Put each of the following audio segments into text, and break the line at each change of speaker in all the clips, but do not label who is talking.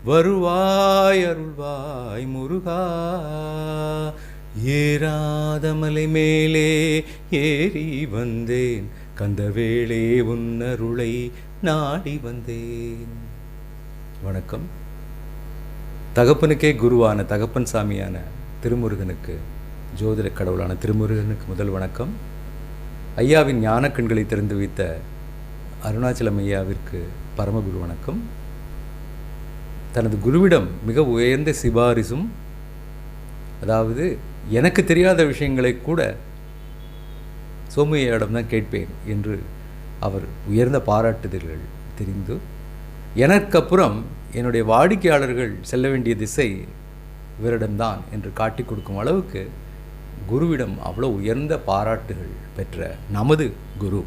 வருவாய் அருள்வாய் முருகா. ஏறாத மலை மேலே ஏறி வந்தேன், கந்தவேளே உன்னருளை நாடி வந்தேன். வணக்கம். தகப்பனுக்கே குருவான தகப்பன் சாமியான திருமுருகனுக்கு, ஜோதிட கடவுளான திருமுருகனுக்கு முதல் வணக்கம். ஐயாவின் ஞான கண்களை திறந்து வைத்த அருணாச்சலம் ஐயாவிற்கு பரமகுரு வணக்கம். தனது குருவிடம் மிக உயர்ந்த சிபாரிசும், அதாவது எனக்கு தெரியாத விஷயங்களை கூட சோமையாவிடம் தான் கேட்பேன் என்று அவர் உயர்ந்த பாராட்டுதல்கள் தெரிந்து, எனக்கப்புறம் என்னுடைய வாடிக்கையாளர்கள் செல்ல வேண்டிய திசை இவரிடம்தான் என்று காட்டி கொடுக்கும் அளவுக்கு குருவிடம் அவ்வளோ உயர்ந்த பாராட்டுகள் பெற்ற நமது குரு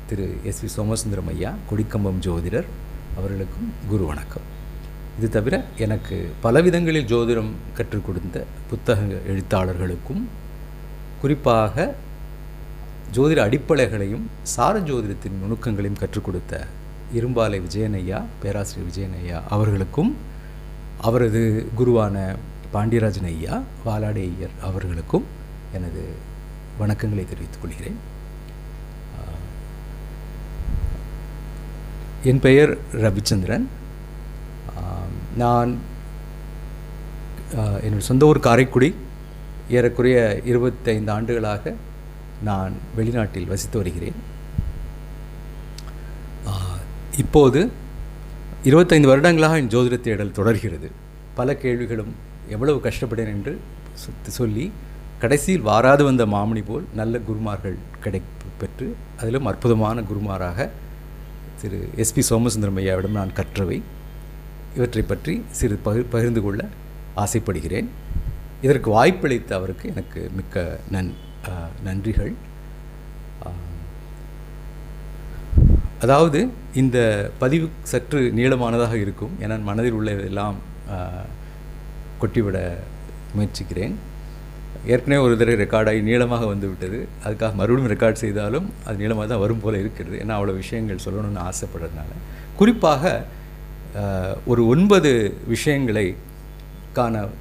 திரு எஸ்வி சோமசுந்தரம் ஐயா, கொடிக்கம்பம் ஜோதிடர் அவர்களுக்கும் குரு வணக்கம். இது தவிர எனக்கு பலவிதங்களில் ஜோதிடம் கற்றுக் கொடுத்த புத்தக எழுத்தாளர்களுக்கும், குறிப்பாக ஜோதிட அடிப்படைகளையும் சார ஜோதிடத்தின் நுணுக்கங்களையும் கற்றுக் கொடுத்த இரும்பாலை விஜயன் ஐயா, பேராசிரியர் விஜயன் ஐயா அவர்களுக்கும், அவரது குருவான பாண்டியராஜன் ஐயா, வாலாடி ஐயர் அவர்களுக்கும் எனது வணக்கங்களை தெரிவித்துக் கொள்கிறேன். என் பெயர் ரவிச்சந்திரன். நான் என்னுடைய சொந்த ஊர் காரைக்குடி. ஏறக்குறைய 25 ஆண்டுகளாக நான் வெளிநாட்டில் வசித்து வருகிறேன். இப்போது 25 வருடங்களாக என் ஜோதிட தேடல் தொடர்கிறது. பல கேள்விகளும் எவ்வளவு கஷ்டப்பட்டேன் என்று சொல்லி கடைசியில் வாராது வந்த மாமணி போல் நல்ல குருமார்கள் பெற்று, அதிலும் அற்புதமான குருமாராக திரு எஸ்பி சோமசுந்தரம் ஐயாவிடம் நான் கற்றவை, இவற்றை பற்றி சிறு பகிர்ந்து கொள்ள ஆசைப்படுகிறேன். இதற்கு வாய்ப்பளித்த அவருக்கு எனக்கு மிக்க நன்றிகள். அதாவது இந்த பதிவு சற்று நீளமானதாக இருக்கும் என மனதில் உள்ளதெல்லாம் கொட்டிவிட முயற்சிக்கிறேன். ஏற்கனவே ஒரு தடவை ரெக்கார்டாகி நீளமாக வந்து விட்டது. அதுக்காக மறுபடியும் ரெக்கார்ட் செய்தாலும் அது நீளமாக தான் வரும் போல் இருக்கிறது. ஏன்னா அவ்வளோ விஷயங்கள் சொல்லணும்னு ஆசைப்படுறதுனால, குறிப்பாக ஒரு 9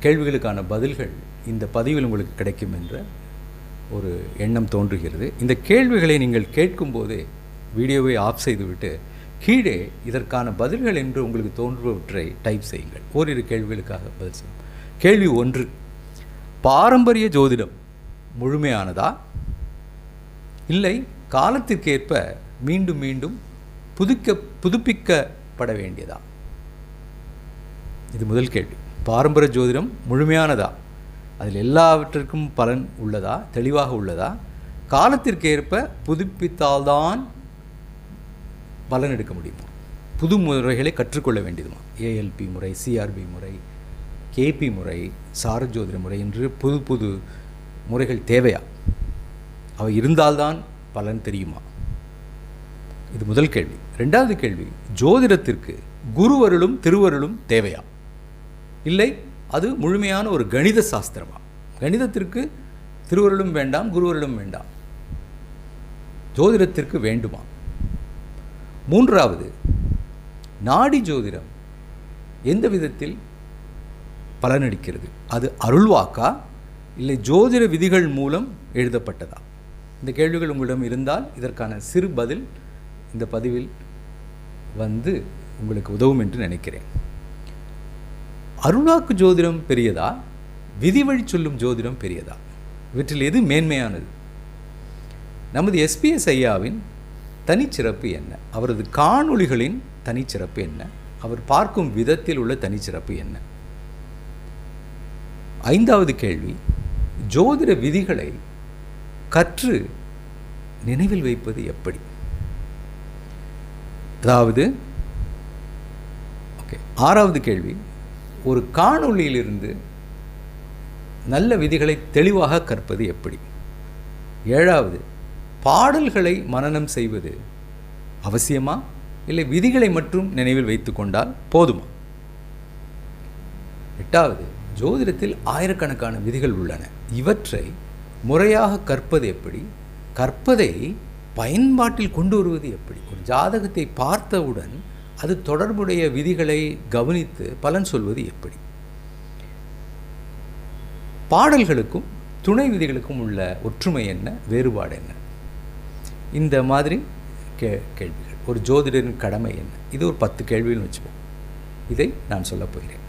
கேள்விகளுக்கான பதில்கள் இந்த பதிவில் உங்களுக்கு கிடைக்கும் என்ற ஒரு எண்ணம் தோன்றுகிறது. இந்த கேள்விகளை நீங்கள் கேட்கும்போதே வீடியோவை ஆஃப் செய்துவிட்டு கீழே இதற்கான பதில்கள் என்று உங்களுக்கு தோன்றுவற்றை டைப் செய்யுங்கள். ஓரிரு கேள்விகளுக்காக பதில் செய்யும். கேள்வி 1: பாரம்பரிய ஜோதிடம் முழுமையானதா, இல்லை காலத்திற்கேற்ப மீண்டும் மீண்டும் புதுப்பிக்கப்பட வேண்டியதா? இது முதல் கேள்வி. பாரம்பரிய ஜோதிடம் முழுமையானதா, அதில் எல்லாவற்றிற்கும் பலன் உள்ளதா, தெளிவாக உள்ளதா? காலத்திற்கேற்ப புதுப்பித்தால்தான் பலன் எடுக்க முடியுமா? புது முறைகளை கற்றுக்கொள்ள வேண்டியதுமா? ஏஎல்பி முறை, சிஆர்பி முறை, கேபி முறை, சாரஜோதிட முறை என்று புது புது முறைகள் தேவையா? அவை இருந்தால்தான் பலன் தெரியுமா? இது முதல் கேள்வி. 2வது கேள்வி: ஜோதிடத்திற்கு குருவருளும் திருவருளும் தேவையா, இல்லை அது முழுமையான ஒரு கணித சாஸ்திரமா? கணிதத்திற்கு திருவருளும் வேண்டாம், குருவருளும் வேண்டாம், ஜோதிடத்திற்கு வேண்டுமா? 3வது, நாடி ஜோதிடம் எந்த விதத்தில் பலனளிக்கிறது? அது அருள்வாக்கா, இல்லை ஜோதிட விதிகள் மூலம் எழுதப்பட்டதா? இந்த கேள்விகள் உங்களிடம் இருந்தால் இதற்கான சிறு பதில் இந்த பதிவில் வந்து உங்களுக்கு உதவும் என்று நினைக்கிறேன். அருள்வாக்கு ஜோதிடம் பெரியதா, விதி வழி சொல்லும் ஜோதிடம் பெரியதா? இவற்றில் எது மேன்மையானது? நமது எஸ்பிஎஸ் ஐயாவின் தனிச்சிறப்பு என்ன? அவரது காணொளிகளின் தனிச்சிறப்பு என்ன? அவர் பார்க்கும் விதத்தில் உள்ள தனிச்சிறப்பு என்ன? 5வது கேள்வி: ஜோதிட விதிகளை கற்று நினைவில் வைப்பது எப்படி? அதாவது 6வது கேள்வி: ஒரு காணொளியிலிருந்து நல்ல விதிகளை தெளிவாக கற்பது எப்படி? 7வது, பாடல்களை மனனம் செய்வது அவசியமா, இல்லை விதிகளை மட்டும் நினைவில் வைத்து கொண்டால் போதுமா? 8வது, ஜோதிடத்தில் ஆயிரக்கணக்கான விதிகள் உள்ளன. இவற்றை முறையாக கற்பது எப்படி? கற்பதை பயன்பாட்டில் கொண்டு வருவது எப்படி? ஒரு ஜாதகத்தை பார்த்தவுடன் அது தொடர்புடைய விதிகளை கவனித்து பலன் சொல்வது எப்படி? பாடல்களுக்கும் துணை விதிகளுக்கும் உள்ள ஒற்றுமை என்ன, வேறுபாடு என்ன? இந்த மாதிரி கேள்விகள். ஒரு ஜோதிடரின் கடமை என்ன? இது ஒரு 10 கேள்விகள்னு வச்சுப்போம். இதை நான் சொல்லப் போகிறேன்.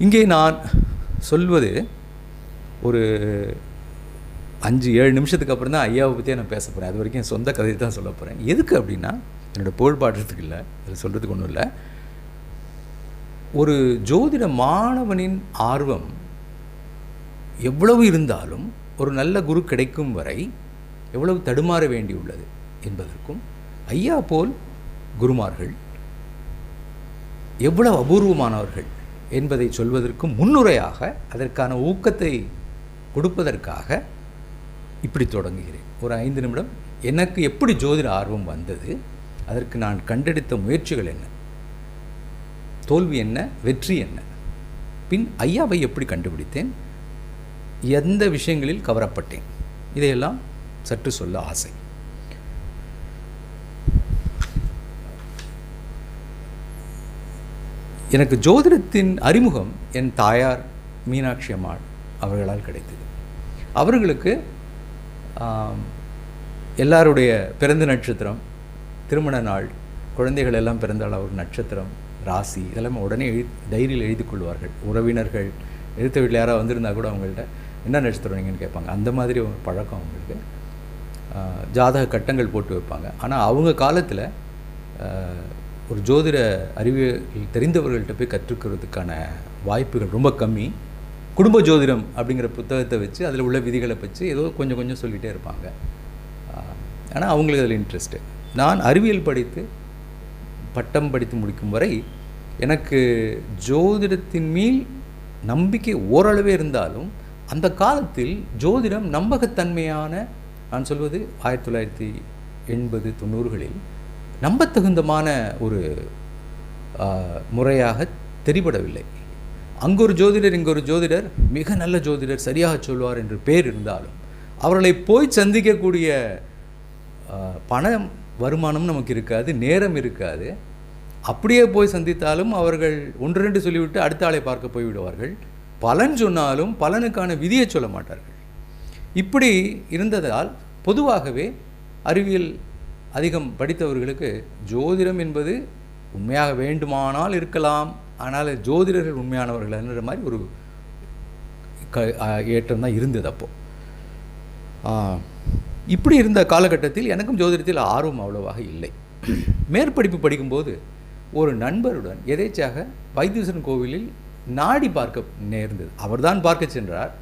இங்கே நான் சொல்வது ஒரு 5-7 நிமிஷத்துக்கு அப்புறம் தான் ஐயாவை பற்றியே நான் பேச போகிறேன். அது வரைக்கும் என் சொந்த கதையை தான் சொல்ல போகிறேன். எதுக்கு அப்படின்னா, என்னோடய புகழ் பாடுறதுக்கு இல்லை, அதில் சொல்கிறதுக்கு ஒன்றும் இல்லை. ஒரு ஜோதிட மாணவனின் ஆர்வம் எவ்வளவு இருந்தாலும் ஒரு நல்ல குரு கிடைக்கும் வரை எவ்வளவு தடுமாற வேண்டியுள்ளது என்பதற்கும், ஐயா போல் குருமார்கள் எவ்வளவு அபூர்வமானவர்கள் என்பதை சொல்வதற்கும் முன்னுரையாக, அதற்கான ஊக்கத்தை கொடுப்பதற்காக இப்படி தொடங்குகிறேன். ஒரு 5 நிமிடம் எனக்கு எப்படி ஜோதிட ஆர்வம் வந்தது, அதற்கு நான் கண்டெடுத்த முயற்சிகள் என்ன, தோல்வி என்ன, வெற்றி என்ன, பின் ஐயாவை எப்படி கண்டுபிடித்தேன், எந்த விஷயங்களில் கவரப்பட்டேன், இதையெல்லாம் சற்று சொல்ல ஆசை. எனக்கு ஜோதிடத்தின் அறிமுகம் என் தாயார் மீனாட்சி அம்மாள் அவர்களால் கிடைத்தது. அவர்களுக்கு எல்லாருடைய பிறந்த நட்சத்திரம், திருமண நாள், குழந்தைகள் எல்லாம் பிறந்தால் ஒரு நட்சத்திரம், ராசி இதெல்லாம் உடனே டைரியில் எழுதி கொள்வார்கள். உறவினர்கள் எழுத்த வீட்டில் யாராவது வந்திருந்தால் கூட அவங்கள்ட்ட என்ன நட்சத்திரம் நீங்கன்னு கேட்பாங்க. அந்த மாதிரி ஒரு பழக்கம் அவங்களுக்கு. ஜாதக கட்டங்கள் போட்டு வைப்பாங்க. ஆனால் அவங்க காலத்தில் ஒரு ஜோதிட அறிவியல் தெரிந்தவர்கள்ட்ட போய் கற்றுக்கிறதுக்கான வாய்ப்புகள் ரொம்ப கம்மி. குடும்ப ஜோதிடம் அப்படிங்கிற புத்தகத்தை வச்சு அதில் உள்ள விதிகளை வச்சு ஏதோ கொஞ்சம் கொஞ்சம் சொல்லிகிட்டே இருப்பாங்க. ஆனால் அவங்களுக்கு அதில் இன்ட்ரெஸ்ட்டு. நான் அறிவியல் படித்து பட்டம் படித்து முடிக்கும் வரை எனக்கு ஜோதிடத்தின் மேல் நம்பிக்கை ஓரளவே இருந்தாலும், அந்த காலத்தில் ஜோதிடம் நம்பகத்தன்மையான, நான் சொல்வது 1980 90களில் நம்பத்தகுந்தமான ஒரு முறையாக தெரிபடவில்லை. அங்கு ஒரு ஜோதிடர், இங்கே ஒரு ஜோதிடர், மிக நல்ல ஜோதிடர், சரியாக சொல்வார் என்று பேர் இருந்தாலும் அவர்களை போய் சந்திக்கக்கூடிய பணம் வருமானம் நமக்கு இருக்காது, நேரம் இருக்காது. அப்படியே போய் சந்தித்தாலும் அவர்கள் 1-2 சொல்லிவிட்டு அடுத்த ஆளை பார்க்க போய்விடுவார்கள். பலன் சொன்னாலும் பலனுக்கான விதியை சொல்ல மாட்டார்கள். இப்படி இருந்ததால் பொதுவாகவே அறிவியல் அதிகம் படித்தவர்களுக்கு ஜோதிடம் என்பது உண்மையாக வேண்டுமானால் இருக்கலாம், ஆனால் ஜோதிடர்கள் உண்மையானவர்கள் என்ற மாதிரி ஒரு ஏற்றம் தான் இருந்தது. அப்போது இப்படி இருந்த காலகட்டத்தில் எனக்கும் ஜோதிடத்தில் ஆர்வம் அவ்வளவாக இல்லை. மேற்படிப்பு படிக்கும்போது ஒரு நண்பருடன் எதேச்சாக வைத்தீஸ்வரன் கோவிலில் நாடி பார்க்க நேர்ந்தது. அவர்தான் பார்க்க சென்றார்.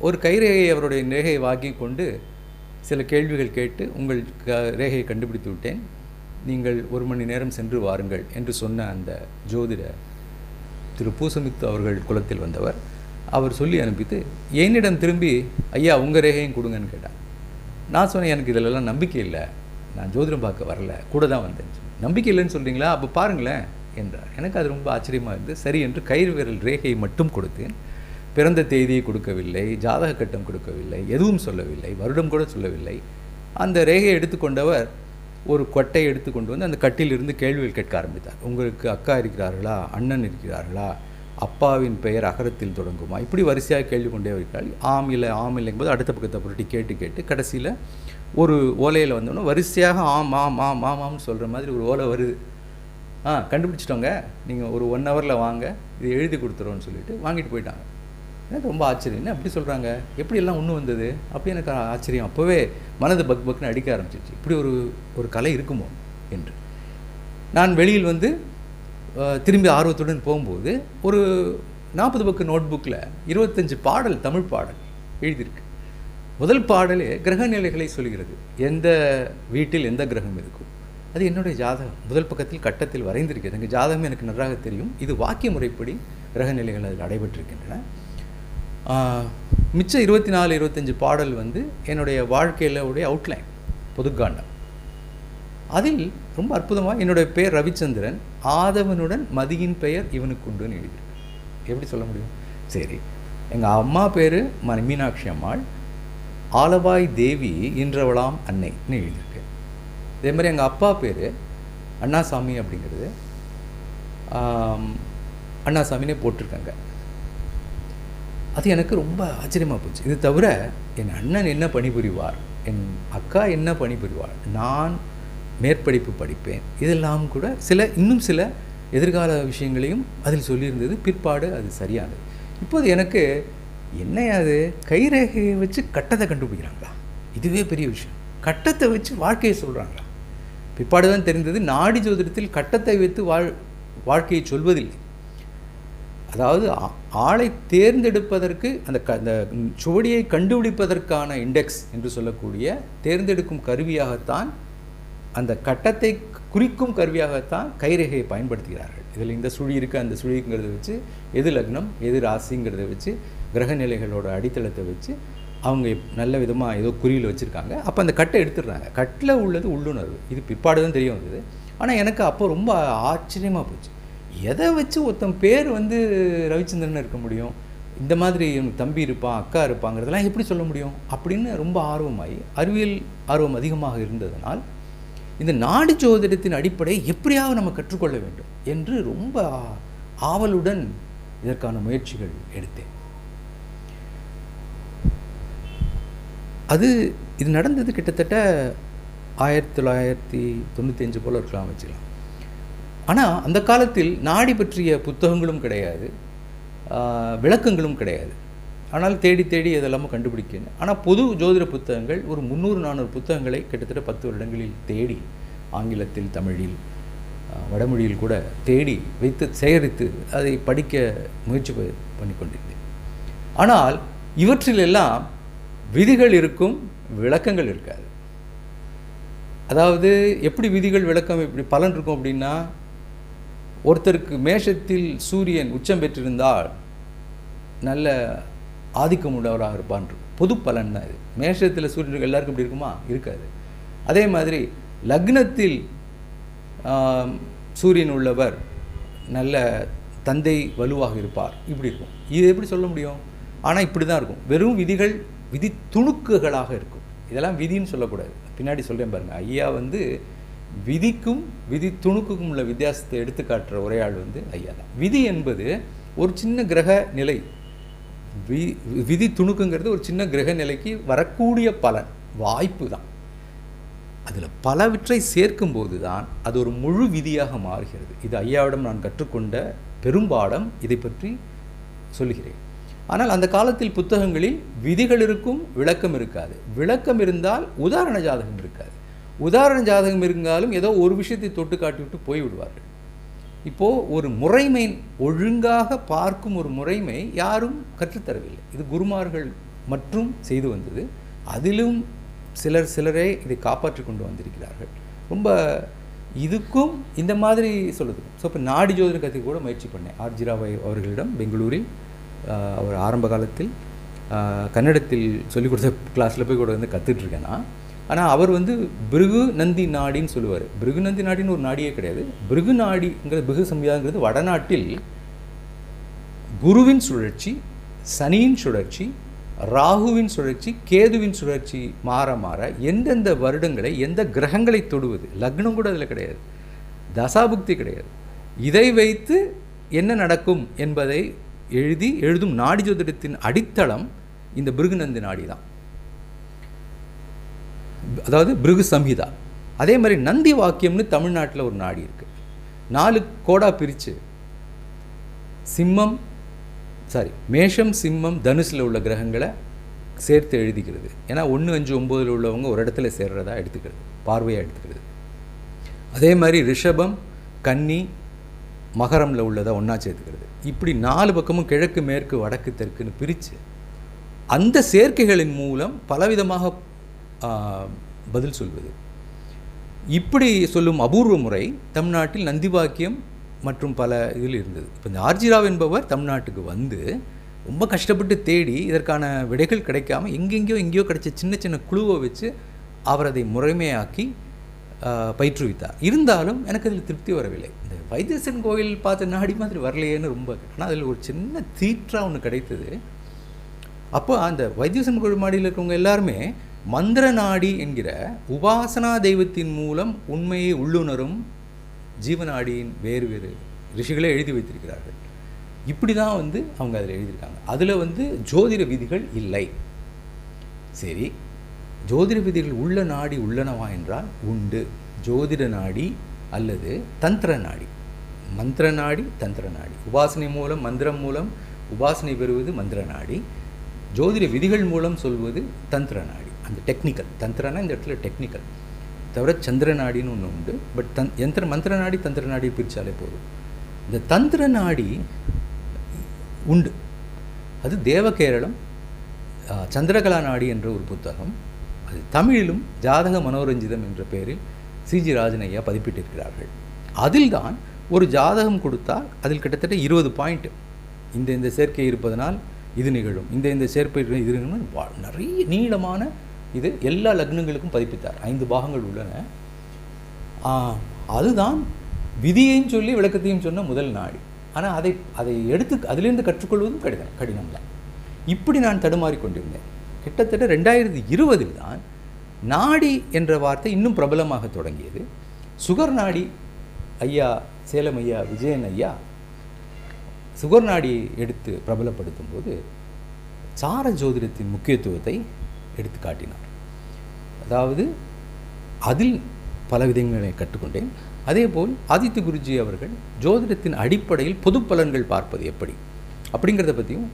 ஒரு கைரேகையை, அவருடைய ரேகையை வாங்கி கொண்டு சில கேள்விகள் கேட்டு, உங்கள் ரேகையை கண்டுபிடித்து விட்டேன், நீங்கள் 1 மணி நேரம் சென்று வாருங்கள் என்று சொன்ன அந்த ஜோதிட திரு பூசமித்து அவர்கள் குலத்தில் வந்தவர். அவர் சொல்லி அனுப்பித்து என்னிடம் திரும்பி, ஐயா உங்கள் ரேகையும் கொடுங்கன்னு கேட்டார். நான் சொன்னேன், எனக்கு இதிலெல்லாம் நம்பிக்கை இல்லை, நான் ஜோதிடம் பார்க்க வரல, கூட தான் வந்தேன். நம்பிக்கை இல்லைன்னு சொல்கிறீங்களா, அப்போ பாருங்களேன் என்றார். எனக்கு அது ரொம்ப ஆச்சரியமாக இருந்து சரி என்று கயிறு விரல் ரேகையை மட்டும் கொடுத்தேன். பிறந்த தேதியை கொடுக்கவில்லை, ஜாதக கட்டம் கொடுக்கவில்லை, எதுவும் சொல்லவில்லை, வருடம் கூட சொல்லவில்லை. அந்த ரேகையை எடுத்துக்கொண்டவர் ஒரு கொட்டை எடுத்து கொண்டு வந்து அந்த கட்டிலிருந்து கேள்விகள் கேட்க ஆரம்பித்தார். உங்களுக்கு அக்கா இருக்கிறார்களா, அண்ணன் இருக்கிறார்களா, அப்பாவின் பெயர் அகரத்தில் தொடங்குமா, இப்படி வரிசையாக கேள்வி கொண்டே இருக்கிறாள். ஆம் இல்லை ஆம் இல்லைங்கும்போது அடுத்த பக்கத்தை புரட்டி கேட்டு கேட்டு கடைசியில் ஒரு ஓலையில் வந்தோன்னா வரிசையாக ஆம் ஆம் ஆம் ஆம் ஆம்னு சொல்கிற மாதிரி ஒரு ஓலை வருது. கண்டுபிடிச்சிட்டோங்க, நீங்கள் ஒரு 1 ஹவரில் வாங்க, இது எழுதி கொடுத்துருவோன்னு சொல்லிட்டு வாங்கிட்டு போயிட்டாங்க. எனக்கு ரொம்ப ஆச்சரியம், என்ன அப்படி சொல்கிறாங்க, எப்படியெல்லாம் ஒன்று வந்தது அப்படி எனக்கு ஆச்சரியம். அப்போவே மனது பக் பக்னு அடிக்க ஆரம்பிச்சிச்சு, இப்படி ஒரு கலை இருக்குமோ என்று. நான் வெளியில் வந்து திரும்பி ஆர்வத்துடன் போகும்போது ஒரு 40 பக்க நோட் புக்கில் 25 பாடல், தமிழ் பாடல் எழுதியிருக்கு. முதல் பாடலே கிரக நிலைகளை சொல்கிறது, எந்த வீட்டில் எந்த கிரகம் இருக்கும். அது என்னுடைய ஜாதகம் முதல் பக்கத்தில் கட்டத்தில் வரைந்திருக்கிறது. எங்கள் ஜாதகம் எனக்கு நன்றாக தெரியும். இது வாக்கிய முறைப்படி கிரக நிலைகள் அதில் நடைபெற்றிருக்கின்றன. மிச்ச 24-25 பாடல் வந்து என்னுடைய வாழ்க்கையில் உடைய அவுட்லைன், பொதுக்காண்டம். அதில் ரொம்ப அற்புதமாக என்னுடைய பெயர் ரவிச்சந்திரன், ஆதவனுடன் மதியின் பெயர் இவனுக்கு உண்டுன்னு எழுதியிருக்கு. எப்படி சொல்ல முடியும்? சரி, எங்கள் அம்மா பேர் மீனாட்சி அம்மாள், ஆலவாய் தேவி இன்றவளாம் அன்னைன்னு எழுதியிருக்கு. அதே மாதிரி எங்கள் அப்பா பேர் அண்ணாசாமி அப்படிங்கிறது அண்ணாசாமினே போட்டிருக்காங்க. அது எனக்கு ரொம்ப ஆச்சரியமாக போச்சு. இது தவிர என் அண்ணன் என்ன பணிபுரிவார், என் அக்கா என்ன பணிபுரிவார், நான் மேற்படிப்பு படிப்பேன், இதெல்லாம் கூட இன்னும் சில எதிர்கால விஷயங்களையும் அதில் சொல்லியிருந்தது. பிற்பாடு அது சரியானது. இப்போது எனக்கு என்னையாது கைரேகையை வச்சு கட்டத்தை கண்டுபிடிக்கிறாங்களா? இதுவே பெரிய விஷயம். கட்டத்தை வச்சு வாழ்க்கையை சொல்கிறாங்களா? பிற்பாடு தான் தெரிந்தது நாடி ஜோதிடத்தில் கட்டத்தை வைத்து வாழ்க்கையை சொல்வதில்லை. அதாவது ஆளை தேர்ந்தெடுப்பதற்கு அந்த சுவடியை கண்டுபிடிப்பதற்கான இண்டெக்ஸ் என்று சொல்லக்கூடிய தேர்ந்தெடுக்கும் கருவியாகத்தான், அந்த கட்டத்தை குறிக்கும் கருவியாகத்தான் கைரேகையை பயன்படுத்துகிறார்கள். இதில் இந்த சுழி இருக்குது, அந்த சுழிங்கிறத வச்சு எது லக்னம் எது ராசிங்கிறத வச்சு கிரக நிலைகளோட அடித்தளத்தை வச்சு அவங்க நல்ல விதமாக ஏதோ குறியில் வச்சுருக்காங்க. அப்போ அந்த கட்டை எடுத்துடுறாங்க. கட்டில் உள்ளது உள்ளுணர்வு. இது பிற்பாடு தான் தெரிய வந்தது. ஆனால் எனக்கு அப்போ ரொம்ப ஆச்சரியமாக போச்சு. எதை வச்சு ஒருத்தன் பேர் ரவிச்சந்திரன் இருக்க முடியும், இந்த மாதிரி எனக்கு தம்பி இருப்பான் அக்கா இருப்பாங்கிறதெல்லாம் எப்படி சொல்ல முடியும் அப்படின்னு ரொம்ப ஆர்வமாகி, அறிவியல் ஆர்வம் அதிகமாக இருந்ததனால் இந்த நாடி ஜோதிடத்தின் அடிப்படையை எப்படியாவது நம்ம கற்றுக்கொள்ள வேண்டும் என்று ரொம்ப ஆவலுடன் இதற்கான முயற்சிகள் எடுத்தேன். இது நடந்தது கிட்டத்தட்ட 1995 போல் இருக்கலாம் வச்சுக்கலாம். ஆனால் அந்த காலத்தில் நாடி பற்றிய புத்தகங்களும் கிடையாது, விளக்கங்களும் கிடையாது. ஆனால் தேடி தேடி இதெல்லாமும் கண்டுபிடிக்கணும். ஆனால் பொது ஜோதிட புத்தகங்கள் ஒரு 300-400 புத்தகங்களை கிட்டத்தட்ட 10 வருடங்களில் தேடி, ஆங்கிலத்தில் தமிழில் வடமொழியில் கூட தேடி வைத்து சேகரித்து அதை படிக்க முயற்சி பண்ணி கொண்டிருந்தேன். ஆனால் இவற்றிலெல்லாம் விதிகள் இருக்கும், விளக்கங்கள் இருக்காது. அதாவது எப்படி விதிகள் விளக்கம் எப்படி பலன் இருக்கும் அப்படின்னா, ஒருத்தருக்கு மேஷத்தில் சூரியன் உச்சம் பெற்றிருந்தால் நல்ல ஆதிக்கம் உள்ளவராக இருப்பான். பொது பலன் தான் இது. மேஷத்தில் சூரியன் எல்லாருக்கும் இப்படி இருக்குமா? இருக்காது. அதே மாதிரி லக்னத்தில் சூரியன் உள்ளவர் நல்ல தந்தை வலுவாக இருப்பார், இப்படி இருக்கும். இது எப்படி சொல்ல முடியும்? ஆனால் இப்படி தான் இருக்கும். வெறும் விதிகள், விதி துணுக்குகளாக இருக்கும். இதெல்லாம் விதின்னு சொல்லக்கூடாது. பின்னாடி சொல்கிறேன் பாருங்கள். ஐயா விதிக்கும் விதி துணுக்குக்கும் உள்ள வித்தியாசத்தை எடுத்து காட்டுற ஒரே ஆள் ஐயா தான். விதி என்பது ஒரு சின்ன கிரக நிலை, விதி துணுக்குங்கிறது ஒரு சின்ன கிரக நிலைக்கு வரக்கூடிய பலன், வாய்ப்பு தான். அதில் பலவற்றை சேர்க்கும்போது தான் அது ஒரு முழு விதியாக மாறுகிறது. இது ஐயாவிடம் நான் கற்றுக்கொண்ட பெரும்பாடம். இதை பற்றி சொல்லுகிறேன். ஆனால் அந்த காலத்தில் புத்தகங்களில் விதிகள் இருக்கும், விளக்கம் இருக்காது. விளக்கம் இருந்தால் உதாரண ஜாதகம் இருக்காது. உதாரண ஜாதகம் இருந்தாலும் ஏதோ ஒரு விஷயத்தை தொட்டு காட்டிவிட்டு போய்விடுவார்கள். இப்போது ஒரு முறைமை, ஒழுங்காக பார்க்கும் ஒரு முறைமை யாரும் கற்றுத்தரவில்லை. இது குருமார்கள் மற்றும் செய்து வந்தது. அதிலும் சிலரே இதை காப்பாற்றி கொண்டு வந்திருக்கிறார்கள். ரொம்ப இதுக்கும் இந்த மாதிரி சொல்லுது. ஸோ இப்போ நாடி ஜோதிட கற்றுக்க கூட முயற்சி பண்ணேன் ஆர்ஜி ராவ் அவர்களிடம் பெங்களூரில். அவர் ஆரம்ப காலத்தில் கன்னடத்தில் சொல்லிக் கொடுத்த கிளாஸில் போய் கூட கற்றுட்ருக்கேன் நான். ஆனால் அவர் பிருகு நந்தி நாடின்னு சொல்லுவார். பிருகு நந்தி நாடின்னு ஒரு நாடியே கிடையாது. பிருகு நாடிங்கிறது, பிருகு சம்யாங்கிறது வடநாட்டில் குருவின் சுழற்சி, சனியின் சுழற்சி, ராகுவின் சுழற்சி, கேதுவின் சுழற்சி மாற மாற எந்தெந்த வருடங்களை எந்த கிரகங்களை தொடுவது, லக்னம் கூட அதில் கிடையாது, தசாபுக்தி கிடையாது, இதை வைத்து என்ன நடக்கும் என்பதை எழுதும் நாடி ஜோதிடத்தின் அடித்தளம் இந்த பிருகுநந்தி நாடி தான். அதாவது பிருகு சம்ஹிதா. அதே மாதிரி நந்தி வாக்கியம்னு தமிழ்நாட்டில் ஒரு நாடி இருக்குது. 4 கோடா பிரித்து மேஷம், சிம்மம், தனுசில் உள்ள கிரகங்களை சேர்த்து எழுதிக்கிறது. ஏன்னா 1, 5, 9 உள்ளவங்க ஒரு இடத்துல சேர்றதா எடுத்துக்கிறது, பார்வையாக எடுத்துக்கிறது. அதே மாதிரி ரிஷபம், கன்னி, மகரமில் உள்ளதை ஒன்றா சேர்த்துக்கிறது. இப்படி 4 பக்கமும் கிழக்கு, மேற்கு, வடக்கு, தெற்குன்னு பிரித்து அந்த சேர்க்கைகளின் மூலம் பலவிதமாக பதில் சொல்வது. இப்படி சொல்லும் அபூர்வ முறை தமிழ்நாட்டில் நந்தி வாக்கியம் மற்றும் பல இதில் இருந்தது. இப்போ இந்த ஆர்ஜி ராவ் என்பவர் தமிழ்நாட்டுக்கு ரொம்ப கஷ்டப்பட்டு தேடி இதற்கான விடைகள் கிடைக்காம எங்கெங்கேயோ கிடைச்ச சின்ன குழுவை வச்சு அவர் அதை முறைமையாக்கி பயிற்றுவித்தார். இருந்தாலும் எனக்கு அதில் திருப்தி வரவில்லை. இந்த வைத்தீஸ்வரன் கோயில் பார்த்த நாடி மாதிரி வரலையேன்னு ரொம்ப. ஆனால் அதில் ஒரு சின்ன தீற்றா ஒன்று கிடைத்தது. அப்போ அந்த வைத்தீஸ்வரன் கோயில் மாடியில் இருக்கிறவங்க எல்லாருமே மந்திர நாடி என்கிற உபாசனா தெய்வத்தின் மூலம் உண்மையை உள்ளுணரும் ஜீவநாடியின் வேறு வேறு ரிஷிகளே எழுதி வைத்திருக்கிறார்கள். இப்படி தான் அவங்க அதில் எழுதியிருக்காங்க. அதில் ஜோதிட விதிகள் இல்லை. சரி, ஜோதிட விதிகள் உள்ள நாடி உள்ளனவா என்றால் உண்டு. ஜோதிட நாடி அல்லது தந்திர நாடி, மந்திர நாடி, தந்திர நாடி, உபாசனை மூலம் மந்திரம் மூலம் உபாசனை பெறுவது மந்திர நாடி, ஜோதிட விதிகள் மூலம் சொல்வது தந்திர நாடி. அந்த டெக்னிக்கல் தந்திரனா இந்த இடத்துல டெக்னிக்கல் தவிர சந்திர நாடின்னு ஒன்று உண்டு. பட் மந்திர நாடி தந்திர நாடி பிரித்தாலே போதும். இந்த தந்திர நாடி உண்டு. அது தேவகேரளம் சந்திரகலா நாடி என்ற ஒரு புத்தகம். அது தமிழிலும் ஜாதக மனோரஞ்சிதம் என்ற பெயரில் சிஜி ராஜன் ஐயா பதிப்பிட்டிருக்கிறார்கள். அதில் தான் ஒரு ஜாதகம் கொடுத்தால் அதில் கிட்டத்தட்ட 20 பாயிண்ட், இந்த சேர்க்கை இருப்பதனால் இது நிகழும், இந்த சேர்க்கை இது நிகழும், நிறைய நீளமான இது எல்லா லக்னங்களுக்கும் பதிப்பித்தார். 5 பாகங்கள் உள்ளன. அதுதான் விதியையும் சொல்லி விளக்கத்தையும் சொன்ன முதல் நாடி. ஆனால் அதை எடுத்து அதிலிருந்து கற்றுக்கொள்வதும் கடினம் தான். இப்படி நான் தடுமாறிக்கொண்டிருந்தேன். கிட்டத்தட்ட 2020 தான் நாடி என்ற வார்த்தை இன்னும் பிரபலமாக தொடங்கியது. சுகர் நாடி ஐயா, சேலம் ஐயா விஜயன் ஐயா சுகர் நாடியை எடுத்து பிரபலப்படுத்தும் போது சார ஜோதிடத்தின் முக்கியத்துவத்தை எடுத்து காட்டினார். அதாவது அதில் பல விதங்களை கற்றுக்கொண்டேன். அதேபோல் ஆதித்ய குருஜி அவர்கள் ஜோதிடத்தின் அடிப்படையில் பொது பலன்கள் பார்ப்பது எப்படி அப்படிங்கிறத பற்றியும்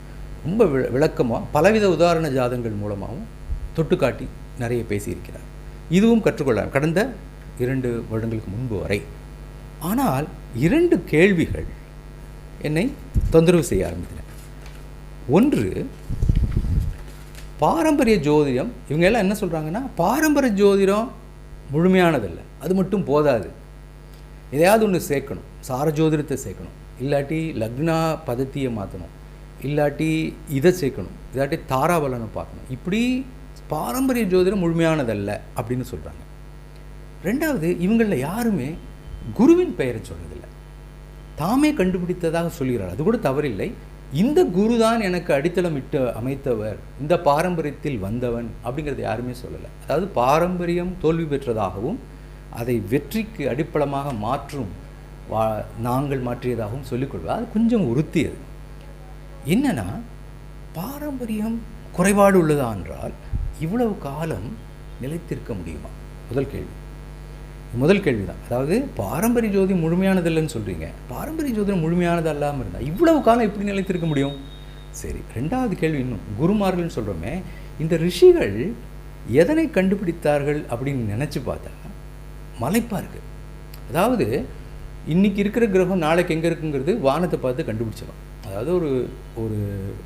ரொம்ப விளக்கமாக பலவித உதாரண ஜாதங்கள் மூலமாகவும் தொட்டு காட்டி நிறைய பேசியிருக்கிறார். இதுவும் கற்றுக்கொள்ள கடந்த 2 வருடங்களுக்கு முன்பு வரை. ஆனால் 2 கேள்விகள் என்னை தொந்தரவு செய்ய ஆரம்பித்தன. ஒன்று, பாரம்பரிய ஜோதிடம். இவங்க எல்லாம் என்ன சொல்கிறாங்கன்னா, பாரம்பரிய ஜோதிடம் முழுமையானதல்ல, அது மட்டும் போதாது, எதையாவது ஒன்று சேர்க்கணும், சார ஜோதிடத்தை சேர்க்கணும், இல்லாட்டி லக்னா பதத்தியை மாற்றணும், இல்லாட்டி இதை சேர்க்கணும், இல்லாட்டி தாராபலனை பார்க்கணும். இப்படி பாரம்பரிய ஜோதிடம் முழுமையானதல்ல அப்படின்னு சொல்கிறாங்க. ரெண்டாவது, இவங்களில் யாருமே குருவின் பெயரை சொல்கிறதில்லை, தாமே கண்டுபிடித்ததாக சொல்கிறார். அது கூட தவறில்லை. இந்த குரு தான் எனக்கு அடித்தளமிட்டு அமைத்தவர், இந்த பாரம்பரியத்தில் வந்தவன் அப்படிங்கிறத யாருமே சொல்லலை. அதாவது பாரம்பரியம் தோல்வி பெற்றதாகவும் அதை வெற்றிக்கு அடிப்படமாக மாற்றும் நாங்கள் மாற்றியதாகவும் சொல்லிக்கொள்வது அது கொஞ்சம் உறுத்தியது. என்னன்னா, பாரம்பரியம் குறைபாடு உள்ளதா என்றால் இவ்வளவு காலம் நிலைத்திருக்க முடியுமா? முதல் கேள்வி தான். அதாவது பாரம்பரிய ஜோதி முழுமையானதில்லைன்னு சொல்கிறீங்க, பாரம்பரிய ஜோதிடம் முழுமையானது அல்லாமல் இருந்தால் இவ்வளவு காலம் எப்படி நிலைத்திருக்க முடியும்? சரி, ரெண்டாவது கேள்வி, இன்னும் குருமார்கள்னு சொல்கிறோமே, இந்த ரிஷிகள் எதனை கண்டுபிடித்தார்கள் அப்படின்னு நினச்சி பார்த்தா மலைப்பாக இருக்குது. அதாவது இன்றைக்கி இருக்கிற கிரகம் நாளைக்கு எங்கே இருக்குங்கிறது வானத்தை பார்த்து கண்டுபிடிச்சிடும். அதாவது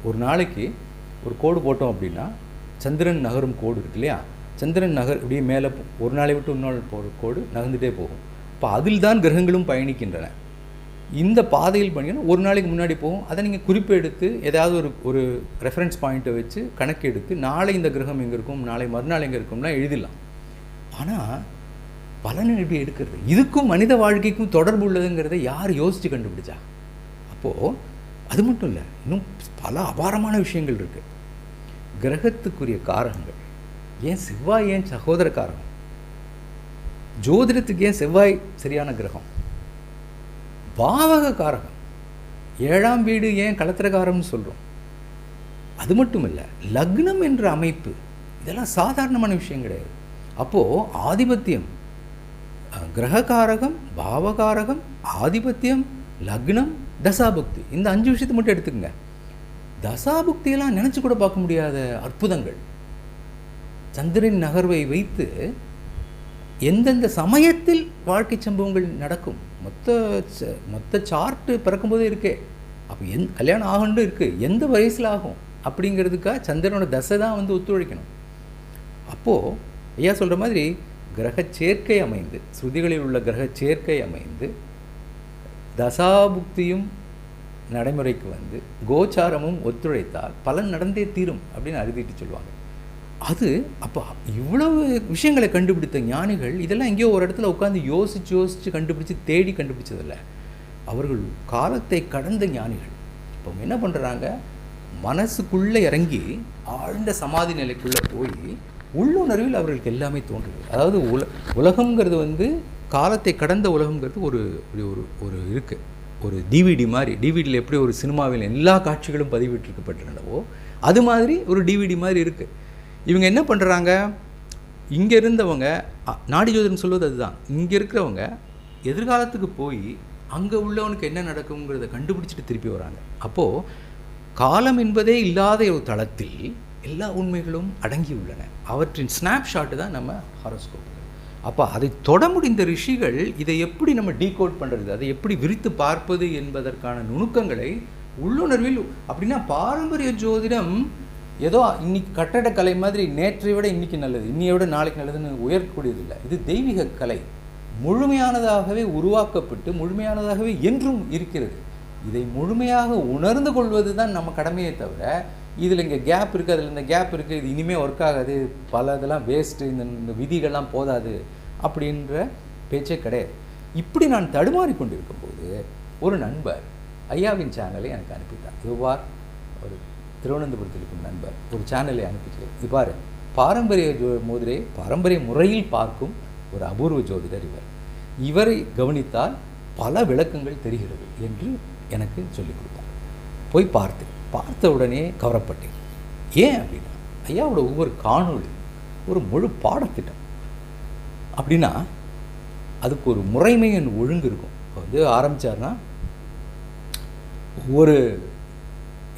ஒரு நாளைக்கு ஒரு கோடு போட்டோம் அப்படின்னா சந்திரன் நகரும் கோடு இருக்கு இல்லையா, சந்திரன் இப்படியே மேலே ஒரு நாளை விட்டு ஒரு நாள் போகிற கோடு நகர்ந்துகிட்டே போகும். இப்போ அதில் தான் கிரகங்களும் பயணிக்கின்றன. இந்த பாதையில் பண்ணிங்கன்னா ஒரு நாளைக்கு முன்னாடி போகும். அதை நீங்கள் குறிப்பு எடுத்து ஏதாவது ஒரு ரெஃபரன்ஸ் பாயிண்ட்டை வச்சு கணக்கு எடுத்து நாளை இந்த கிரகம் எங்கே இருக்கும், நாளை மறுநாள் எங்கே இருக்கும்னா எழுதிடலாம். ஆனால் பலனை எப்படி எடுக்கிறது? இதுக்கும் மனித வாழ்க்கைக்கும் தொடர்பு உள்ளதுங்கிறத யார் யோசித்து கண்டுபிடிச்சா? அப்போது அது மட்டும் இல்லை, இன்னும் பல அபாரமான விஷயங்கள் இருக்குது. கிரகத்துக்குரிய காரகங்கள், ஏன் செவ்வாய் ஏன் சகோதர காரகம்? ஜோதிடத்துக்கு ஏன் செவ்வாய் சரியான கிரகம்? பாவக காரகம், 7ஆம் வீடு ஏன் களத்திரகாரம்னு சொல்கிறோம்? அது மட்டும் இல்லை, லக்னம் என்ற அமைப்பு, இதெல்லாம் சாதாரணமான விஷயம் கிடையாது. அப்போது ஆதிபத்தியம், கிரககாரகம், பாவகாரகம், ஆதிபத்தியம், லக்னம், தசாபுக்தி, இந்த 5 விஷயத்தை மட்டும் எடுத்துக்கங்க. தசாபுக்தியெல்லாம் நினச்சி கூட பார்க்க முடியாத அற்புதங்கள். சந்திரன் நகர்வை வைத்து எந்தெந்த சமயத்தில் வாழ்க்கை சம்பவங்கள் நடக்கும், மொத்த சார்ட்டு பிறக்கும்போதே இருக்கே. அப்போ கல்யாணம் ஆகணும் இருக்குது, எந்த வயசில் ஆகும் அப்படிங்கிறதுக்காக சந்திரனோட தசை தான் ஒத்துழைக்கணும். அப்போது ஐயா சொல்கிற மாதிரி கிரக சேர்க்கை அமைந்து, ஸ்ருதிகளில் உள்ள கிரக சேர்க்கை அமைந்து தசாபுக்தியும் நடைமுறைக்கு கோச்சாரமும் ஒத்துழைத்தால் பலன் நடந்தே தீரும் அப்படின்னு அறுதிட்டு சொல்லுவாங்க. அது அப்போ இவ்வளவு விஷயங்களை கண்டுபிடித்த ஞானிகள் இதெல்லாம் எங்கேயோ ஒரு இடத்துல உட்காந்து யோசித்து கண்டுபிடிச்சி தேடி கண்டுபிடிச்சதில்ல, அவர்கள் காலத்தை கடந்த ஞானிகள். இப்போ என்ன பண்ணுறாங்க, மனசுக்குள்ளே இறங்கி ஆழ்ந்த சமாதி நிலைக்குள்ளே போய் உள்ளுணர்வில் அவர்களுக்கு எல்லாமே தோன்றுது. அதாவது உலகங்கிறது காலத்தை கடந்த உலகங்கிறது ஒரு ஒரு ஒரு இருக்குது. ஒரு டிவிடி மாதிரி, டிவிடியில் எப்படி ஒரு சினிமாவில் எல்லா காட்சிகளும் பதிவிட்டிருக்கப்பட்டிருந்தவோ அது மாதிரி ஒரு டிவிடி மாதிரி இருக்குது. இவங்க என்ன பண்ணுறாங்க, இங்கே இருந்தவங்க நாடி ஜோதிடம் சொல்வது அதுதான், இங்கே இருக்கிறவங்க எதிர்காலத்துக்கு போய் அங்கே உள்ளவனுக்கு என்ன நடக்குங்கிறத கண்டுபிடிச்சிட்டு திருப்பி வராங்க. அப்போது காலம் என்பதே இல்லாத ஒரு தளத்தில் எல்லா உண்மைகளும் அடங்கி உள்ளன. அவற்றின் ஸ்னாப்ஷாட்டு தான் நம்ம ஹாரோஸ்கோப். அப்போ அதை தொட முடிந்த ரிஷிகள் இதை எப்படி நம்ம டீகோட் பண்ணுறது, அதை எப்படி விரித்து பார்ப்பது என்பதற்கான நுணுக்கங்களை உள்ளுணர்வில். அப்படின்னா பாரம்பரிய ஜோதிடம் ஏதோ இன்னைக்கு கட்டடக்கலை மாதிரி நேற்றை விட இன்றைக்கி நல்லது, இன்னையை விட நாளைக்கு நல்லதுன்னு உயர்த்தக்கூடியதில்லை. இது தெய்வீக கலை, முழுமையானதாகவே உருவாக்கப்பட்டு முழுமையானதாகவே என்றும் இருக்கிறது. இதை முழுமையாக உணர்ந்து கொள்வது தான் நம்ம கடமையை தவிர, இதில் இங்கே கேப் இருக்குது, அதில் இந்த கேப் இருக்குது, இது இனிமேல் ஒர்க் ஆகாது, பல இதெல்லாம் வேஸ்ட்டு, இந்த விதிகள்லாம் போதாது அப்படின்ற பேச்சே கிடையாது. இப்படி நான் தடுமாறி கொண்டிருக்கும்போது ஒரு நண்பர் ஐயாவின் சேனலை எனக்கு அனுப்பிட்டார். இவ்வாறு ஒரு திருவனந்தபுரத்தில் இருக்கும் நண்பர் ஒரு சேனலை அனுப்பிச்சு, இவ்வாறு பாரம்பரிய மோதிரை பாரம்பரிய முறையில் பார்க்கும் ஒரு அபூர்வ ஜோதிடர் இவரை கவனித்தால் பல விளக்கங்கள் தெரிகிறது என்று எனக்கு சொல்லிக் கொடுத்தார். போய் பார்த்த உடனே கவரப்பட்டேன். ஏன் அப்படின்னா, ஐயாவோட ஒவ்வொரு காணொளி ஒரு முழு பாடத்திட்டம். அப்படின்னா அதுக்கு ஒரு முறைமையின் ஒழுங்கு இருக்கும். இப்போ வந்து ஆரம்பித்தார்னா ஒவ்வொரு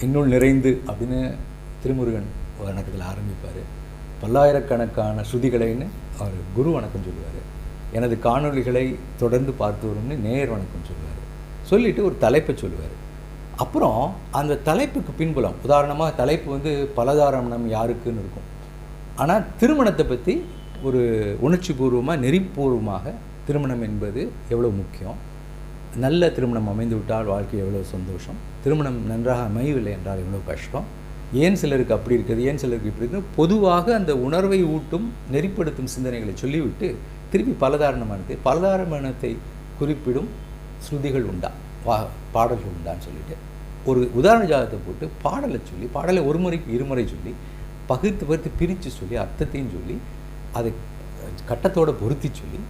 என்னுள் நிறைந்து அப்படின்னு திருமுருகன் வணக்கத்தில் ஆரம்பிப்பார். பல்லாயிரக்கணக்கான ஸ்ருதிகளைன்னு அவர் குரு வணக்கம் சொல்லுவார். எனது காணொளிகளை தொடர்ந்து பார்த்து வரும்னு நேர் வணக்கம் சொல்லுவார். சொல்லிவிட்டு ஒரு தலைப்பை சொல்லுவார். அப்புறம் அந்த தலைப்புக்கு பின்புலம், உதாரணமாக தலைப்பு வந்து பலதாரமணம் யாருக்குன்னு இருக்கும். ஆனால் திருமணத்தை பற்றி ஒரு உணர்ச்சி பூர்வமாக நெறிப்பூர்வமாக திருமணம் என்பது எவ்வளோ முக்கியம், நல்ல திருமணம் அமைந்து விட்டால் வாழ்க்கை எவ்வளோ சந்தோஷம், திருமணம் நன்றாக அமையவில்லை என்றால் எவ்வளோ கஷ்டம், ஏன் சிலருக்கு அப்படி இருக்குது, ஏன் சிலருக்கு இப்படி இருக்குது, பொதுவாக அந்த உணர்வை ஊட்டும் நெறிப்படுத்தும் சிந்தனைகளை சொல்லிவிட்டு திருப்பி பலதாரமணத்தை குறிப்பிடும் ஸ்ருதிகள் உண்டா, பாடல்கள் உண்டான்னு சொல்லிட்டு ஒரு உதாரண ஜாதகத்தை போட்டு பாடலை சொல்லி, பாடலை ஒரு முறைக்கு இருமுறை சொல்லி பகுத்து பிரித்து சொல்லி அர்த்தத்தையும் சொல்லி அதை கட்டத்தோடு பொருத்தி சொல்லி